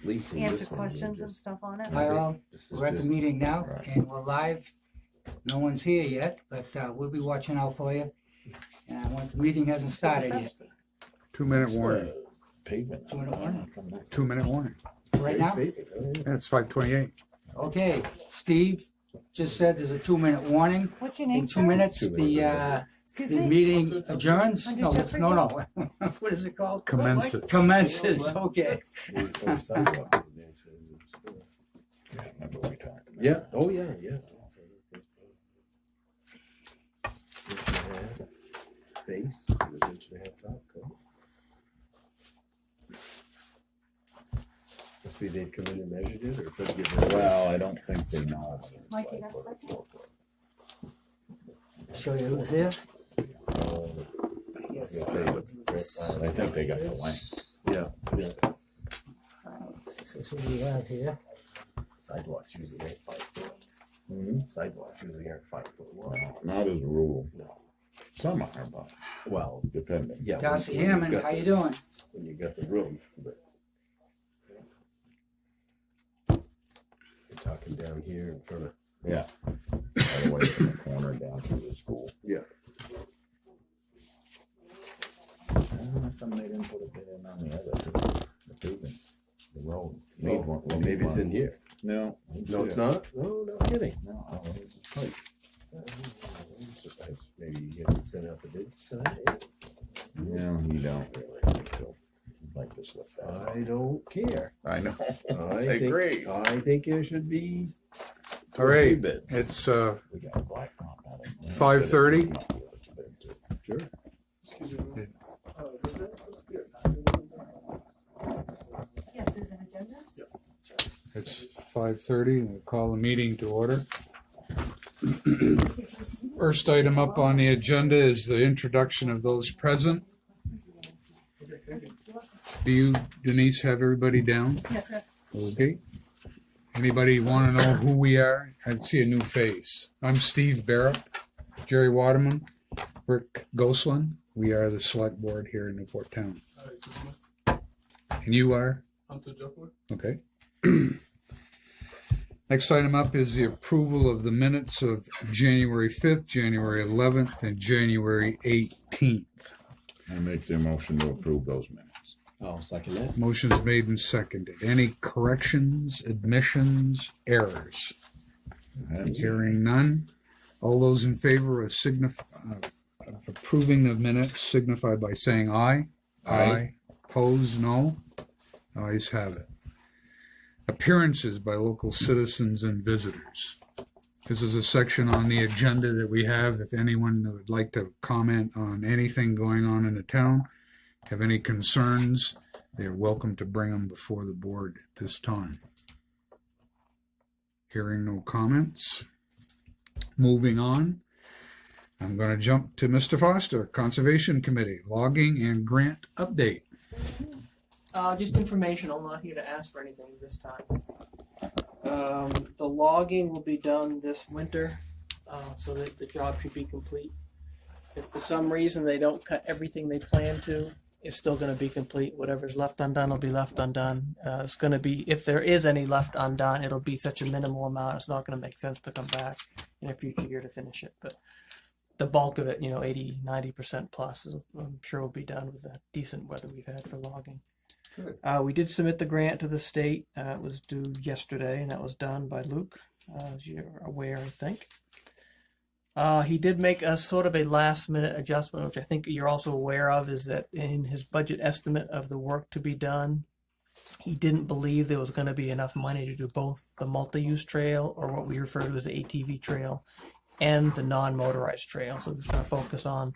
leasing answer this one, questions we're and just- stuff on it. Hi all, This is we're at the just- meeting now Right. and we're live. No one's here yet, but we'll be watching out for you. And the meeting hasn't started yet. 2-minute warning. Pavement. 2-minute warning. 2-minute warning. Right now? Yeah, it's 5:28. Okay, Steve just said there's a 2-minute warning. What's your name, In 2 sir? minutes, 2 minutes, Excuse the me? meeting adjourns. Under No, it's, Jeffrey? no. What is it called? Commences. Commences, okay. Yeah, oh, yeah, yeah. Face, eventually have top coat. Must be they come in and measured it, or could give it. Well, I don't think they know. Mike, you got a second? Show you who's here. Yes. I think they got the length. Yeah, yeah. This is who we have here. Sidewalks usually ain't 5 foot. Mhm. Sidewalks usually aren't 5 foot wide. Not as a rule. No. Some are, but Well, depending. yeah. Darcy when Hammond, got how the- you doing? When you got the room, but. You're talking down here in front of. Yeah. All the way from the corner down through the school. Yeah. How come they didn't put a bit in on the other, the pavement, the road? Need one- Well, maybe it's in here. No. No, it's not? No, no kidding. No, it's a pipe. Maybe you get sent out the bids tonight. No, you don't really think so. You'd like to slip that. I don't care. I know. I think, I think there should be. All right, bids. it's We got a black top on it. 5:30. Sure. Yes, is an agenda? It's 5:30. We'll call the meeting to order. First item up on the agenda is the introduction of those present. Do you, Denise, have everybody down? Yes, sir. Okay. Anybody want to know who we are? I'd see a new face. I'm Steve Barrett, Jerry Waterman, Rick Goslin. We are the select board here in Newport Town. And you are? Okay. Next item up is the approval of the minutes of January 5th, January 11th, and January 18th. I make the motion to approve those minutes. I'll second that. Motion's made and seconded. Any corrections, admissions, errors? Hearing none. All those in favor of approving the minutes signify by saying aye. Aye. Opposed, no. Ayes have it. Appearances by local citizens and visitors. This is a section on the agenda that we have. If anyone would like to comment on anything going on in the town, have any concerns, they're welcome to bring them before the board at this time. Hearing no comments. Moving on. I'm going to jump to Mr. Foster, Conservation Committee, logging and grant update. Just informational, not here to ask for anything this time. The logging will be done this winter, so that the job should be complete. If for some reason they don't cut everything they plan to, it's still going to be complete. Whatever's left undone will be left undone. It's going to be, if there is any left undone, it'll be such a minimal amount, it's not going to make sense to come back in a future year to finish it. But the bulk of it, 80-90% plus, I'm sure will be done with the decent weather we've had for logging. We did submit the grant to the state. It was due yesterday, and that was done by Luke, as you're aware, I think. He did make a sort of a last-minute adjustment, which I think you're also aware of, is that in his budget estimate of the work to be done, he didn't believe there was going to be enough money to do both the multi-use trail, or what we refer to as the ATV trail, and the non-motorized trail. So he's going to focus on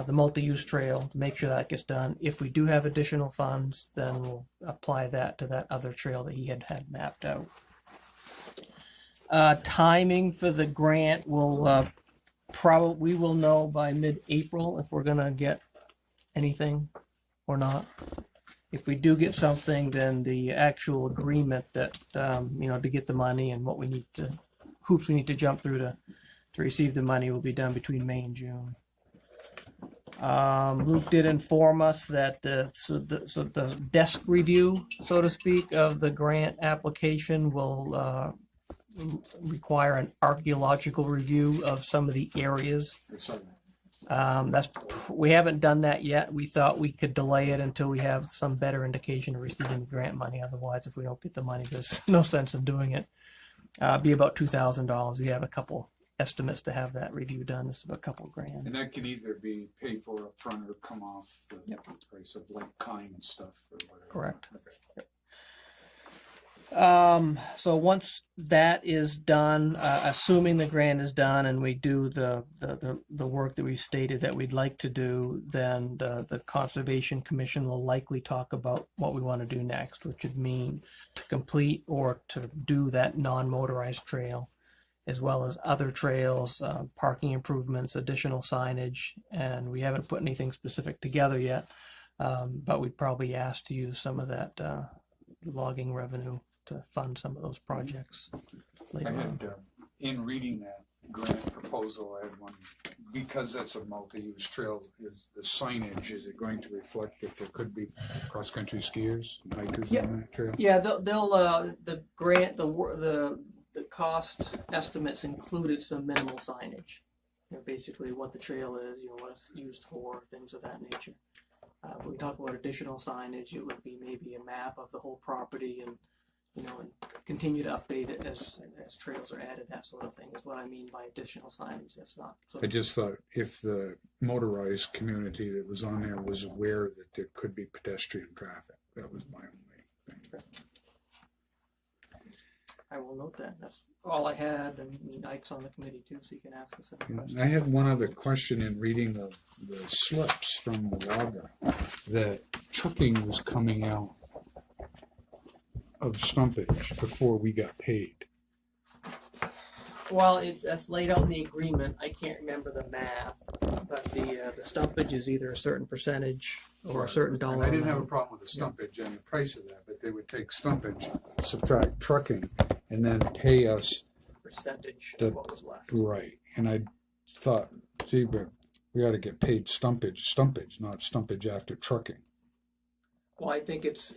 the multi-use trail to make sure that gets done. If we do have additional funds, then we'll apply that to that other trail that he had mapped out. Timing for the grant will we will know by mid-April if we're gonna get anything or not. If we do get something, then the actual agreement that to get the money and what we need to hoops we need to jump through to receive the money will be done between May and June. Luke did inform us that the desk review, so to speak, of the grant application will require an archaeological review of some of the areas. We haven't done that yet. We thought we could delay it until we have some better indication of receiving the grant money. Otherwise, if we don't get the money, there's no sense in doing it. Be about $2,000. We have a couple estimates to have that review done. This is about a couple grand. And that can either be paid for up front or come off the price of like kind and stuff or whatever. Correct. Okay. So once that is done, assuming the grant is done and we do the work that we stated that we'd like to do, then the Conservation Commission will likely talk about what we want to do next, which would mean to complete or to do that non-motorized trail, as well as other trails, parking improvements, additional signage, and we haven't put anything specific together yet, but we'd probably ask to use some of that logging revenue to fund some of those projects later on. In reading that grant proposal, I had one, because it's a multi-use trail, is the signage, is it going to reflect that there could be cross-country skiers and hikers on that trail? Yeah, they'll the grant, the cost estimates included some minimal signage. You know, basically what the trail is, you know, what it's used for, things of that nature. When we talk about additional signage, it would be maybe a map of the whole property and, you know, and continue to update it as trails are added, that sort of thing is what I mean by additional signage. That's not. I just thought if the motorized community that was on there was aware that there could be pedestrian traffic, that was my only thing. I will note that. That's all I had, and Ike's on the committee too, so you can ask us any questions. I had one other question in reading the slips from the logger, that trucking was coming out of stumpage before we got paid. Well, that's laid out in the agreement. I can't remember the math, but the stumpage is either a certain percentage or a certain dollar. And I didn't have a problem with the stumpage and the price of that, but they would take stumpage, subtract trucking, and then pay us percentage the, of what was left. Right. And I thought, gee, but we ought to get paid stumpage, not stumpage after trucking. Well, I think it's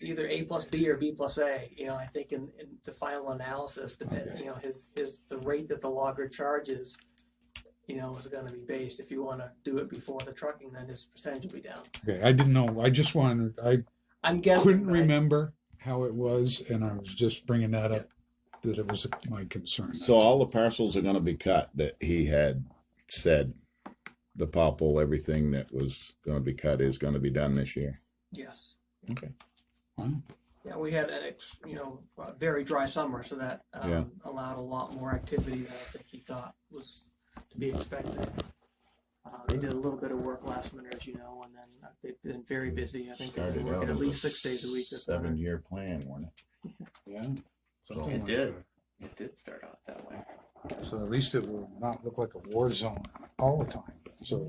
either A plus B or B plus A. You know, I think in the final analysis, you know, the rate that the logger charges, you know, is going to be based. If you want to do it before the trucking, then his percentage will be down. Okay, I didn't know. I just wanted. I'm guessing. Couldn't remember how it was, and I was just bringing that up. That it was my concern. So all the parcels are going to be cut that he had said. The popple, everything that was going to be cut is going to be done this year. Yes. Okay. Wow. Yeah, we had a very dry summer, so that allowed a lot more activity than I think he thought was to be expected. They did a little bit of work last winter, as you know, and then they've been very busy. I think they're working at least 6 days a week. 7-year plan, wasn't it? Yeah. So It did. It did start out that way. So at least it will not look like a war zone all the time. So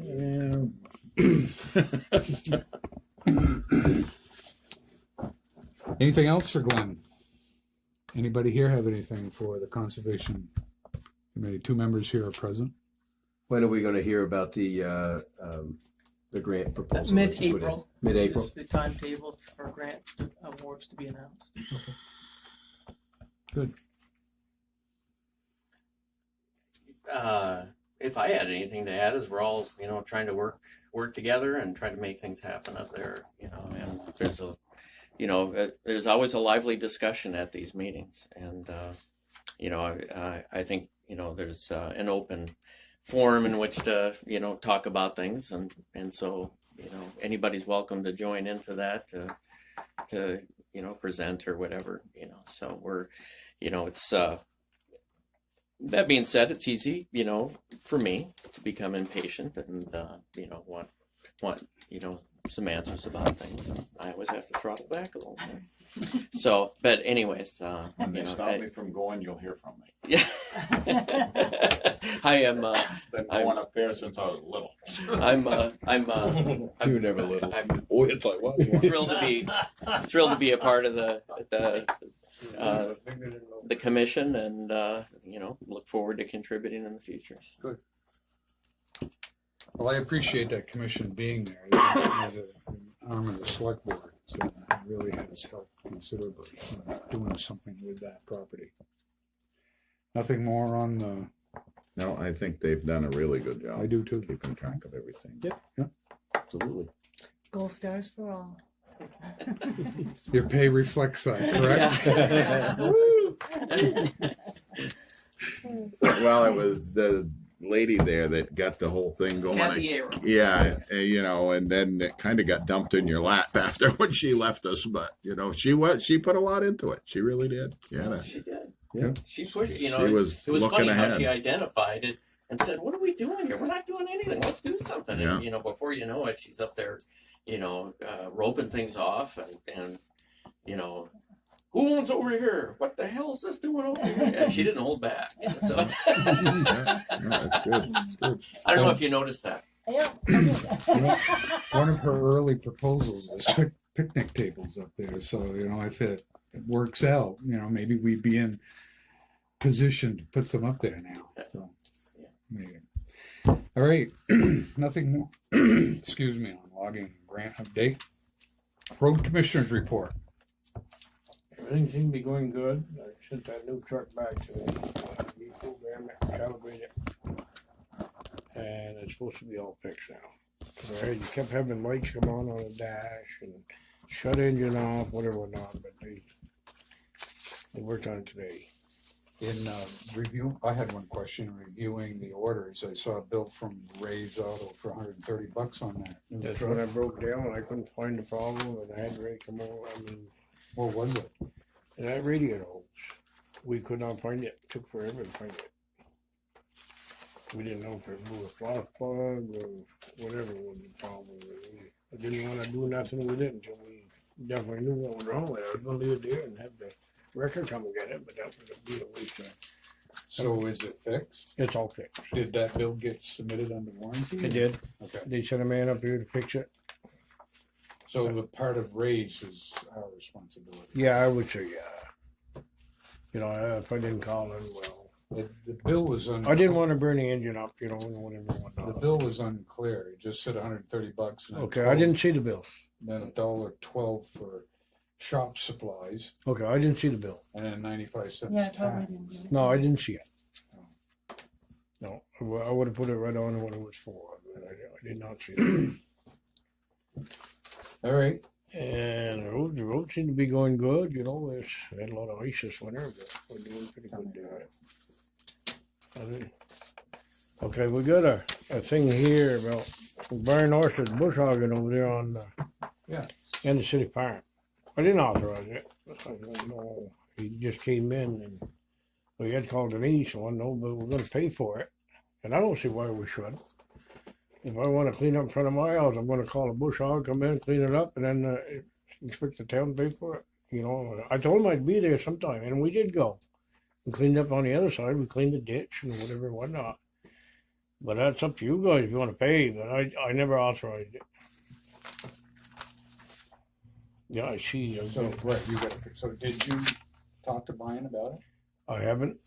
anything else for Glenn? Anybody here have anything for the Conservation Committee? 2 members here are present. When are we going to hear about the grant proposal? Mid-April. Mid-April. The timetable for grant awards to be announced. Okay. Good. If I had anything to add, is we're all, you know, trying to work together and try to make things happen up there, you know, and there's always a lively discussion at these meetings. And, you know, I think, you know, there's an open forum in which to, you know, talk about things. And so, you know, anybody's welcome to join into that to, you know, present or whatever, you know, so we're, you know, it's, that being said, it's easy, you know, for me to become impatient and, you know, want, you know, some answers about things. And I always have to throttle back a little bit. So, but anyways, When they you know, stop me from going, you'll hear from me. yeah, I am, Been going up there since I was little. I'm You were never little. I'm Oh, it's like, what? thrilled to be a part of the commission, and you know, look forward to contributing in the future. Good. Well, I appreciate that commission being there as an arm of the select board. So it really has helped considerably doing something with that property. Nothing more on the, No, I think they've done a really good job. I do too. Keeping track of everything. Yep. Absolutely. Gold stars for all. Your pay reflects that, correct? Well, it was the lady there that got the whole thing going. Kathy Aaron. Yeah, you know, and then it kind of got dumped in your lap after when she left us. But you know, she put a lot into it. She really did. Yeah, She did. Yeah. She pushed. You know, She it was was looking funny how ahead. she identified it and said, "What are we doing here? We're not doing anything. Let's do something." Yeah. And you know, before you know it, she's up there, you know, roping things off, and you know, who owns over here? What the hell is this doing over here? And she didn't hold back. So no, it's good. It's good. I don't know if you noticed that. Yeah. One of her early proposals was picnic tables up there. So, you know, if it works out, you know, maybe we'd be in position to put some up there now. So, maybe. All right. Nothing more. Excuse me, on logging and grant update. Road Commissioners report. Everything seems to be going good. I sent that new truck back to me. Reprogram it, calibrate it. And it's supposed to be all fixed now. So you kept having lights come on the dash and shut engine off, whatever not, but they worked on it today. In review, I had one question. Reviewing the orders, I saw a bill from Ray's Auto for $130 on that. new That's truck. when I broke down and I couldn't find the problem and I had Ray come over. I mean, What was it? and that radiator hose, we could not find it. Took forever to find it. We didn't know if it blew a spark plug or whatever was the problem. I didn't want to do nothing with it until we definitely knew what was wrong with it. I was going to leave it there and have the wrecker come and get it, but that would be a waste of. So is it fixed? It's all fixed. Did that bill get submitted under warranty? It did. Okay. They sent a man up here to fix it. So the part of Ray's is our responsibility. Yeah, I would say yeah. You know, if I didn't call him, well, The bill was I didn't want to burn the engine up, you know, and whatever. The Whatnot. bill was unclear. It just said $130. And Okay, I didn't see the bill. Then $1.12 for shop supplies, Okay, I didn't see the bill. and then 95 cents Yeah, tax. totally didn't do it. No, I didn't see it. No, I would have put it right on what it was for, but I did not see it. All right. And the road seemed to be going good, you know, we had a lot of ice this winter, but we're doing pretty good there. Okay, we got a thing here about Brian Orchard's bush hogging over there on in the city farm. I didn't authorize it. I don't know. He just came in and we had called Denise and wanted to know, but we're gonna pay for it. And I don't see why we should. If I want to clean up in front of my house, I'm gonna call a bush hog, come in, clean it up, and then expect the town to pay for it. You know, I told him I'd be there sometime, and we did go. We cleaned up on the other side. We cleaned the ditch and whatever and whatnot. But that's up to you guys if you want to pay. But I never authorized it. Yeah, I see. So what you got? So did you talk to Brian about it? I haven't.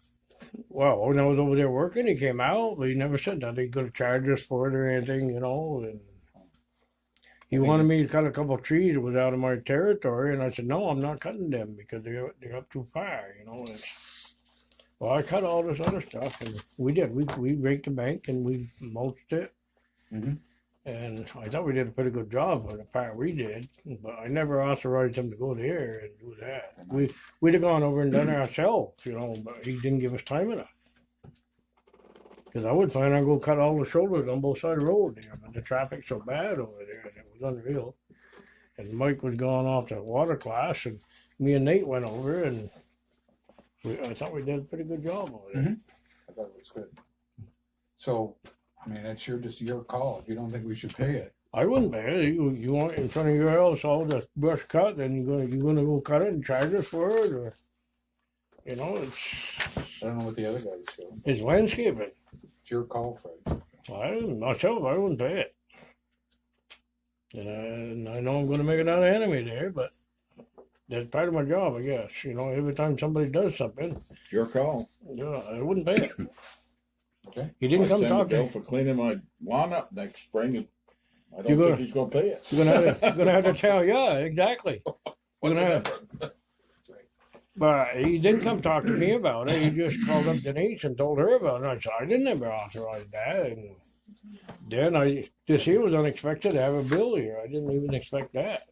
Well, when I was over there working, he came out, but he never said that he's going to charge us for it or anything, you know. And he wanted me to cut a couple of trees that was out of my territory, and I said, no, I'm not cutting them because they're up too far, you know. And, well, I cut all this other stuff, and we did. We raked the bank and we mulched it. Mhm. And I thought we did a pretty good job on the part we did, but I never authorized him to go there and do that. We'd have gone over and done it ourselves, you know, but he didn't give us time enough. Because I would plan on go cut all the shoulders on both sides of the road there, but the traffic's so bad over there, it was unreal. And Mike was going off to water class, and me and Nate went over, and I thought we did a pretty good job over there. Mhm. I thought it was good. So, I mean, that's just your call. If you don't think we should pay it, I wouldn't pay it. You want in front of your house all the brush cut, then you're gonna go cut it and charge us for it, or you know, I don't know what the other guys do. it's landscaping. It's your call, Fred. Myself, I wouldn't pay it. And I know I'm gonna make another enemy there, but that's part of my job, I guess. You know, every time somebody does something, It's your call. yeah, I wouldn't pay it. Okay. He didn't come Send a talk to bill me. for cleaning my lawn up next spring, and I don't You think gonna- he's gonna pay it. You're gonna have to tell, yeah, exactly. What's the gonna have- difference? But he didn't come talk to me about it. He just called up Denise and told her about it. And I said, I didn't ever authorize that. And then this year was unexpected to have a bill here. I didn't even expect that.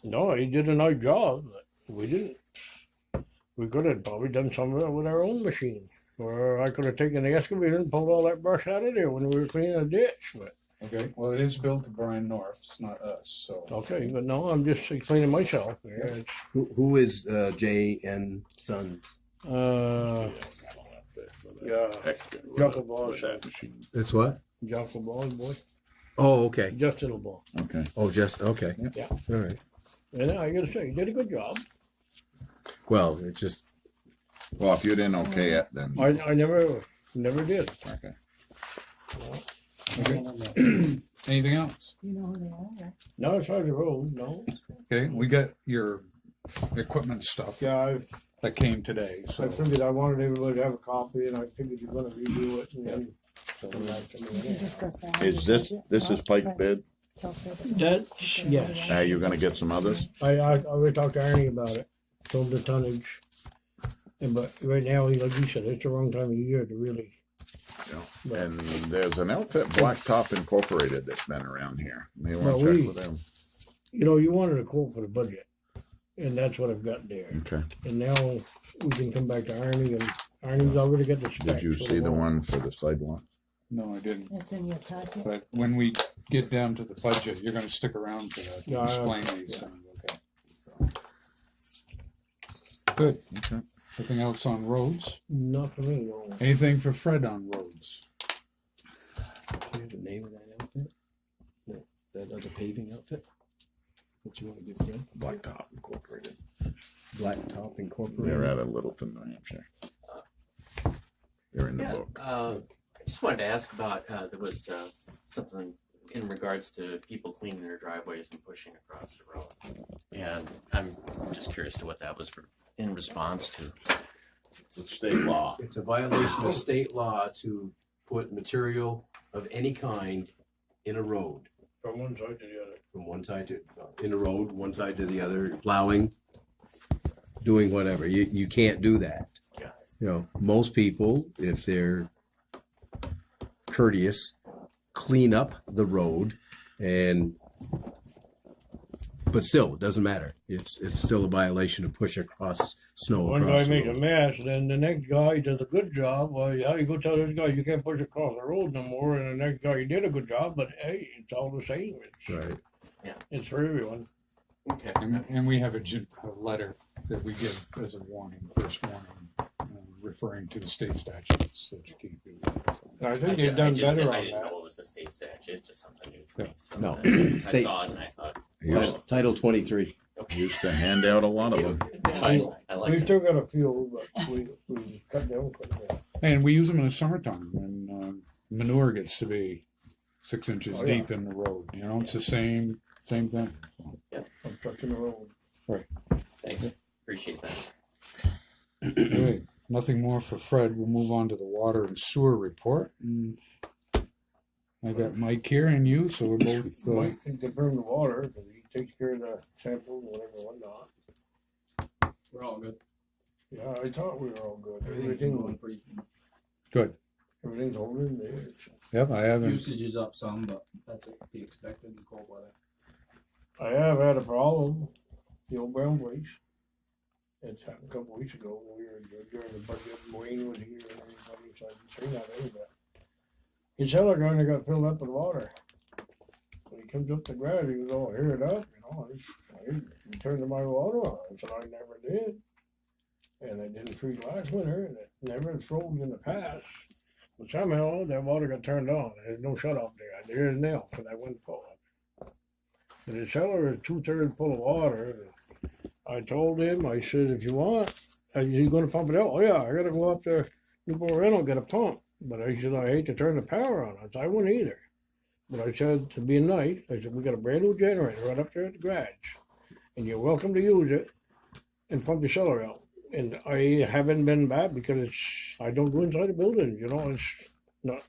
No, he did a nice job, but we didn't. We could have probably done some of it with our own machine. Or I could have taken the excavator and pulled all that brush out of there when we were cleaning the ditch. But Okay, well, it is billed to Brian North, it's not us, so. okay, but no, I'm just cleaning myself. Yeah, it's, Who is J and Sons? yeah, Jocko Ball's That machine. That's what? Jocko Ball's boy. Oh, okay. Justin LeBall. Okay. Oh, just okay. Yeah. All right. And I gotta say, he did a good job. Well, it's just Well, if you didn't okay it, then I never did. okay. Okay. Anything else? You know who they are, right? Not as far as the road, no. Okay, we got your equipment stuff Yeah, that came today, I so. figured I wanted everybody to have a copy, and I figured you're gonna review it and then come back to We can me. discuss that. Is this is Pike bid? That's, yes. Are you gonna get some others? I already talked to Ernie about it, told the tonnage. But right now, like you said, it's the wrong time of year to really. But- And there's an outfit, Blacktop Incorporated, that's been around here. You Well, wanna check we- with them? You know, you wanted a quote for the budget, and that's what I've got there. Okay. And now we can come back to Ernie, and Ernie's already got the specs. Did you see the one for the sidewalk? No, I didn't, It's in your packet. but when we get down to the budget, you're gonna stick around for that, to Yeah, explain these things, okay? Good. Okay. Anything else on roads? Not for me, no. Anything for Fred on roads? do you have the name of that outfit? That other paving outfit? What you want to give Fred? Blacktop Incorporated. Blacktop Incorporated. They're out of Littleton, New Hampshire. They're in the Yeah, book. I just wanted to ask about, there was something in regards to people cleaning their driveways and pushing across the road. And I'm just curious to what that was in response to. It's state law. It's a violation of state law to put material of any kind in a road. From one side to the other. From one side to, in a road, one side to the other, plowing, doing whatever. You can't do that. Yeah. You know, most people, if they're courteous, clean up the road but still, it doesn't matter. It's still a violation to push across snow One across guy the makes road. a mess, then the next guy does a good job. Well, how you go tell this guy you can't push across the road no more, and the next guy he did a good job, but hey, it's all the same. Right. It's for everyone. Okay. And we have a letter that we give as a warning, first warning, referring to the state statutes that you can't do that. I think they've done better I on didn't that. know it was a state statute, it's just something new to me. So No. I State- saw it and I thought, Title 23. Used to hand out a lot of them. I like We it. still got a few, but we cut down quite a bit. And we use them in the summertime when manure gets to be 6 inches Oh, yeah. deep in the road. You know, it's the same thing. I'm trucking the road. Thanks, appreciate that. Anyway, nothing more for Fred. We'll move on to the water and sewer report. And I got Mike here and you, so we're both. Mike can confirm the water, because he takes care of the samples, whatever, whatnot. We're all good. Yeah, I thought we were all good. Everything's going pretty. Good. Everything's holding there. Yep, I haven't. Usage is up some, but that's to be expected in cold weather. I have had a problem, the old brown place. It's happened a couple weeks ago when we were during the budget, Wayne was here and everybody, so I didn't say nothing, but his cellar kind of got filled up with water. When he comes up the ground, he was all aired up, you know, I turned my water on, I said I never did. And it didn't freeze last winter, and it never froze in the past. But somehow that water got turned on, there's no shut off there, there's now for that one fall. But his cellar is 2/3 full of water. I told him, I said, if you want, are you gonna pump it out? Oh yeah, I gotta go up there, Newport Rental, get a pump. But I said, I hate to turn the power on. I said, I wouldn't either. But I said, to be nice, I said, we got a brand new generator right up there at the garage. And you're welcome to use it and pump your cellar out. And I haven't been back because I don't go inside the building, it's not,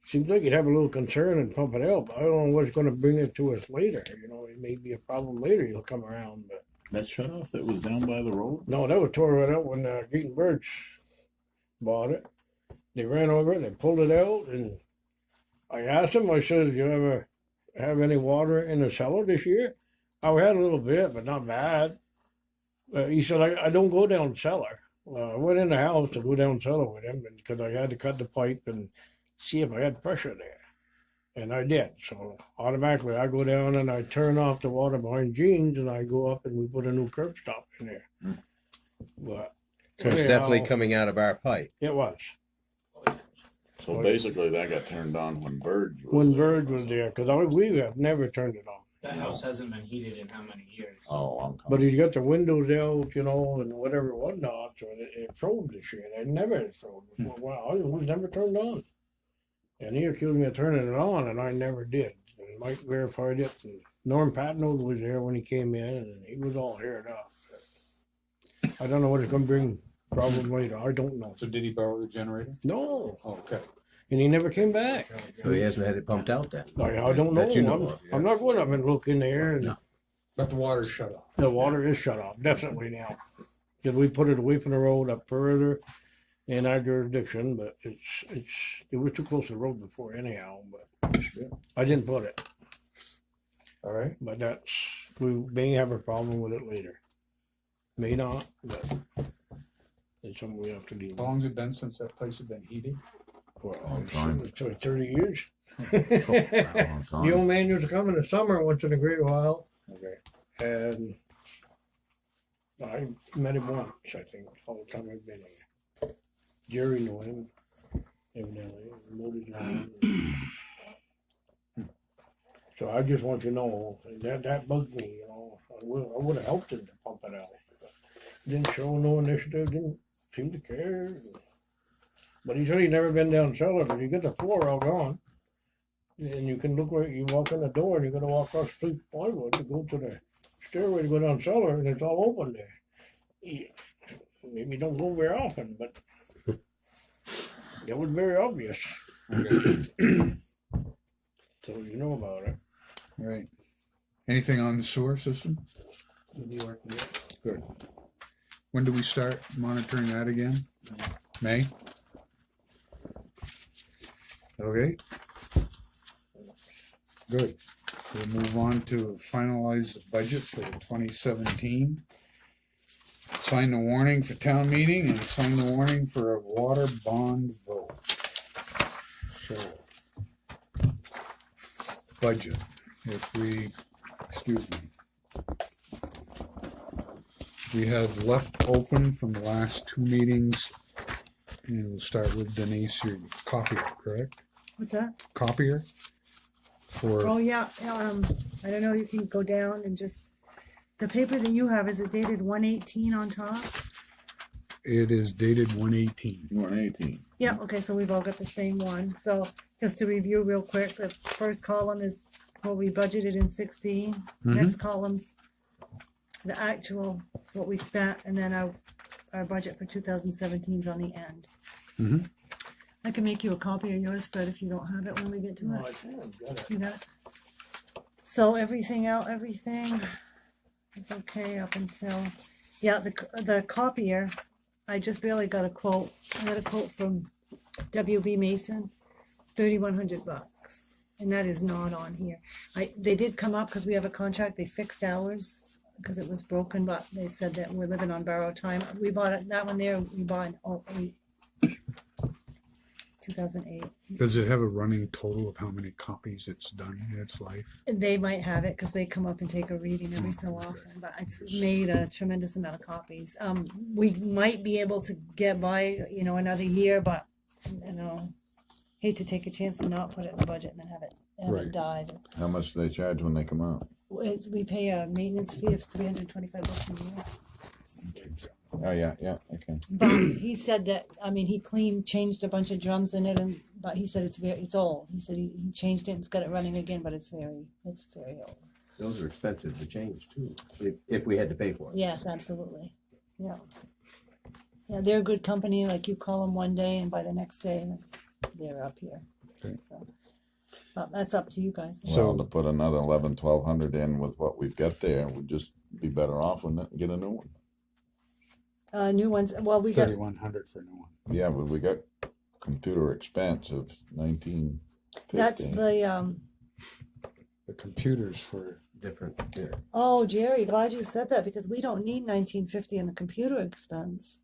seems like you'd have a little concern and pump it out, but I don't know what's gonna bring it to us later, it may be a problem later, you'll come around, but That shut off that was down by the road? no, that was tore right out when Gaten Birch bought it. They ran over it, they pulled it out, and I asked him, I said, you ever have any water in the cellar this year? I had a little bit, but not bad. He said, I don't go down cellar. I went in the house to go down cellar with him because I had to cut the pipe and see if I had pressure there. And I did. So automatically I go down and I turn off the water behind Jeans and I go up and we put a new curb stop in there. But So it's definitely coming out of our pipe. it was. So basically that got turned on when Bird was When there. Bird was there, because we have never turned it on. That house hasn't been heated in how many years? Oh, I'm coming. But he got the windows out, and whatever whatnot, so it froze this year. It never had froze before. Wow, it was never turned on. And he accused me of turning it on, and I never did. And Mike verified it. And Norm Patnode was there when he came in, and he was all haired up. I don't know what it's going to bring problem later. I don't know. So did he borrow the generator? No. Oh, okay. And he never came back. So he hasn't had it pumped out then. I don't know. That you know of, yeah. I'm not going up and look in there. And No. But the water's shut off. the water is shut off, definitely now. Because we put it away from the road up further in our jurisdiction, but it was too close to the road before anyhow, but I didn't put it. All right. But we may have a problem with it later. May not, but it's something we have to deal How with. long's it been since that place has been heated? For Long time. 30 years. That long time. The old man used to come in the summer once in a great while, Okay. and I met him once, I think, all the time I've been here. Jerry knew him, evidently, mowed his lawn. So I just want you to know, that bugged me, I would have helped him to pump it out. Didn't show no initiative, didn't seem to care. But he said he'd never been down cellar, but you get the floor all gone. And you can look where you walk in the door and you're gonna walk across the plywood to go to the stairway to go down cellar and it's all open there. Maybe don't go very often, but it was very obvious. Okay. So you know about it. All right. Anything on the sewer system? Good. When do we start monitoring that again? May? Okay. Good. We'll move on to finalize the budget for the 2017. Sign the warning for town meeting and sign the warning for a water bond vote. So, budget, we have left open from the last two meetings, and we'll start with Denise, your copier, correct? What's that? Copier? Oh, yeah, I don't know, you can go down and just, the paper that you have, is it dated 1/18 on top? It is dated 1/18. 118. Yeah, okay, so we've all got the same one. So just to review real quick, the first column is what we budgeted in 16. Next column's the actual, what we spent, and then our budget for 2017 is on the end. Mhm. I can make you a copy of yours, Fred, if you don't have it when we get to No, it. I think I've got it. You got it? So everything is okay up until, yeah, the copier, I just barely got a quote. I got a quote from WB Mason, $3,100, and that is not on here. They did come up because we have a contract. They fixed ours because it was broken, but they said that we're living on borrowed time. We bought it, that one there. We bought in 2008. Does it have a running total of how many copies it's done in its life? They might have it because they come up and take a reading every so often, but it's made a tremendous amount of copies. We might be able to get by, another year, but, hate to take a chance and not put it in the budget and then have it Right. die. How much do they charge when they come out? We pay a maintenance fee of $325 a year. Oh, yeah, okay. But he said that, he changed a bunch of drums in it, but he said it's old. He said he changed it and it's got it running again, but it's very old. Those are expensive to change too, if we had to pay for it. Yes, absolutely. Yeah. Yeah, they're a good company, like you call them one day and by the next day, they're up here. Okay. So, but that's up to you guys. Well, to put another 1,100 in with what we've got there, we'd just be better off with it and get a new one. New ones, well, we got, 3,100 for a new one. Yeah, but we got computer expense of 1950. that's the, The computers for Different. Yeah. oh, Jerry, glad you said that because we don't need 1950 in the computer expense.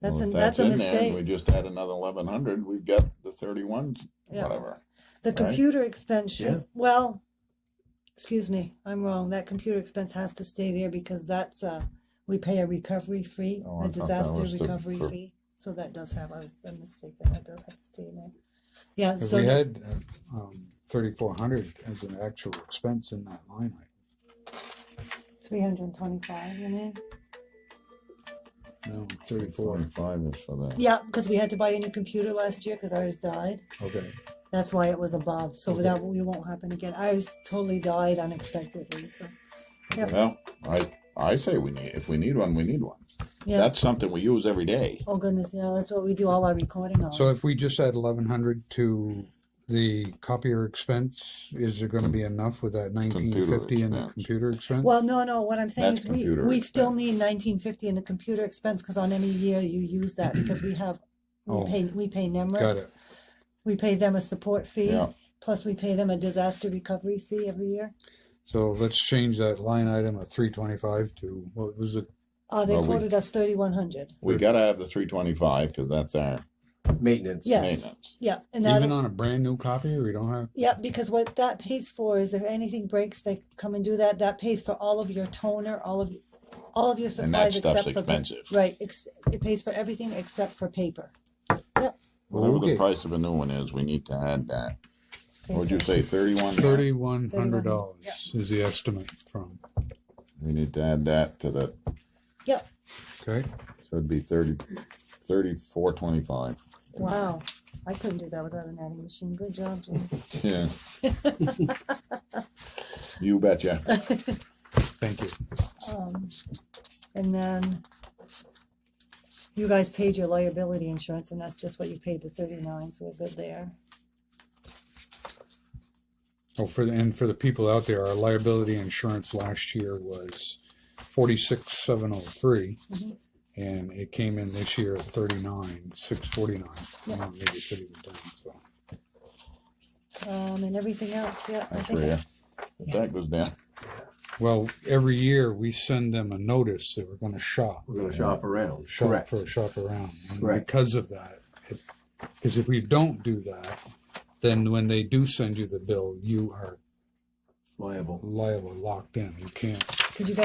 That's Well, a, if that's a in there, mistake. we just had another 1,100. We've got the 31s, Yeah. whatever. The right? computer expense should, Yeah. well, excuse me, I'm wrong. That computer expense has to stay there because that's, we pay a recovery fee, Oh, a I thought that disaster was to- recovery for- fee. So that does have, I was a mistake, that does have to stay in there. Yeah, Because so, we had 3,400 as an actual expense in that line item. 325, you mean? No, 34. 25 is for that. Yeah, because we had to buy a new computer last year because ours died. Okay. That's why it was above. So Okay. that we won't happen again. Ours totally died unexpectedly. So yeah, Well, I say if we need one, we need one. yeah. That's something we use every day. Oh goodness, yeah. That's what we do all our recording on. So if we just add 1,100 to the copier expense, is there going to be enough with that 1950 in the expense. computer expense? Well, no. What I'm saying That's is we computer still expense. need 1950 in the computer expense because on any year you use that because we Oh. pay NEMRIC. Got it. We pay them a support fee. Yeah. Plus we pay them a disaster recovery fee every year. So let's change that line item of 325 to, what was it? They Well, we- quoted us 3,100. We got to have the 325 because that's our Maintenance. Yes. maintenance. Yeah, and that Even on a brand new copy, we don't have? yeah, because what that pays for is if anything breaks, they come and do that. That pays for all of your toner, all of your supplies And that stuff's except for expensive. right. It pays for everything except for paper. Whatever the Okay. price of a new one is, we need to add that. What'd you say, 31? $3,100 is the estimate from. We need to add that to the, Yep. Okay. so it'd be 34.25. Wow, I couldn't do that without an adding machine. Good job, Jim. Yeah. You betcha. Thank you. And then you guys paid your liability insurance, and that's just what you paid, the 39. So we're good there. Oh, for the people out there, our liability insurance last year was 46,703, and it came in this year at 39,649. Yeah. Well, maybe it should even down. So. And everything else, yeah. I That's think rare. If that goes down. Well, every year we send them a notice that we're going to shop. We're going to shop around. Shop Correct. for a shop around. And Correct. because of that, because if we don't do that, then when they do send you the bill, you are Liable. liable, locked in. You can't. Because you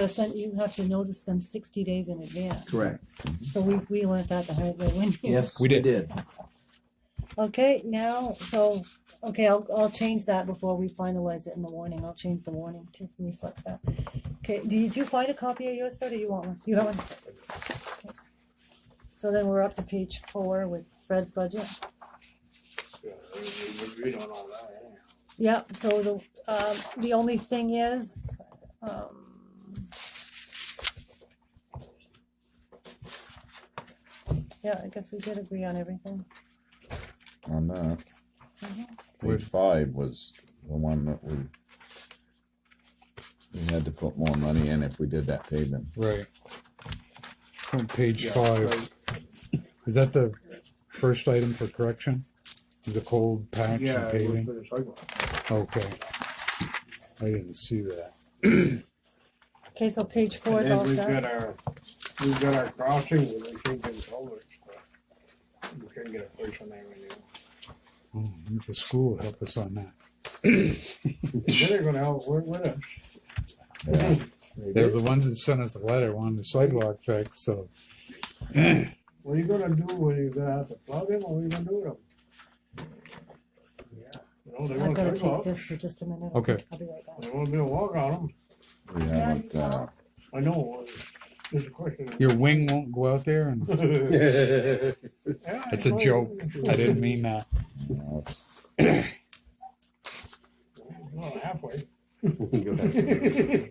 have to notice them 60 days in advance. Correct. So we learned that the hard way when you. Yes, We did. Okay, now, okay, I'll change that before we finalize it in the warning. I'll change the warning to reflect that. Okay, did you find a copy of yours, Fred, or you want one? You got one? Okay. So then we're up to page 4 with Fred's budget. We don't know that. Yeah, so the only thing is, yeah, I guess we did agree on everything. On that. Mhm. Page 5 was the one that we had to put more money in if we did that pavement. Right. On page 5. Is that the first item for correction? The cold patch Yeah, and it was paving? for the sidewalk. Okay. I didn't see that. Okay, so page 4 And is then all we've set. got our crossing, and we changing culverts, but we couldn't get a place on there anymore. Oh, if the school will help us on that. They said they're gonna help work with us. They're the ones that sent us a letter wanting the sidewalk fixed, so. What are you gonna do when you're gonna have to plug them, or what are you gonna do with them? You know, they I've want got to take sidewalks, this for just a minute. Okay. I'll be right back. they won't be able to walk on them. We haven't, I know, it's a question. Your wing won't go out there? And Yeah, it's a know. joke. I didn't mean that. Well, halfway. Go back to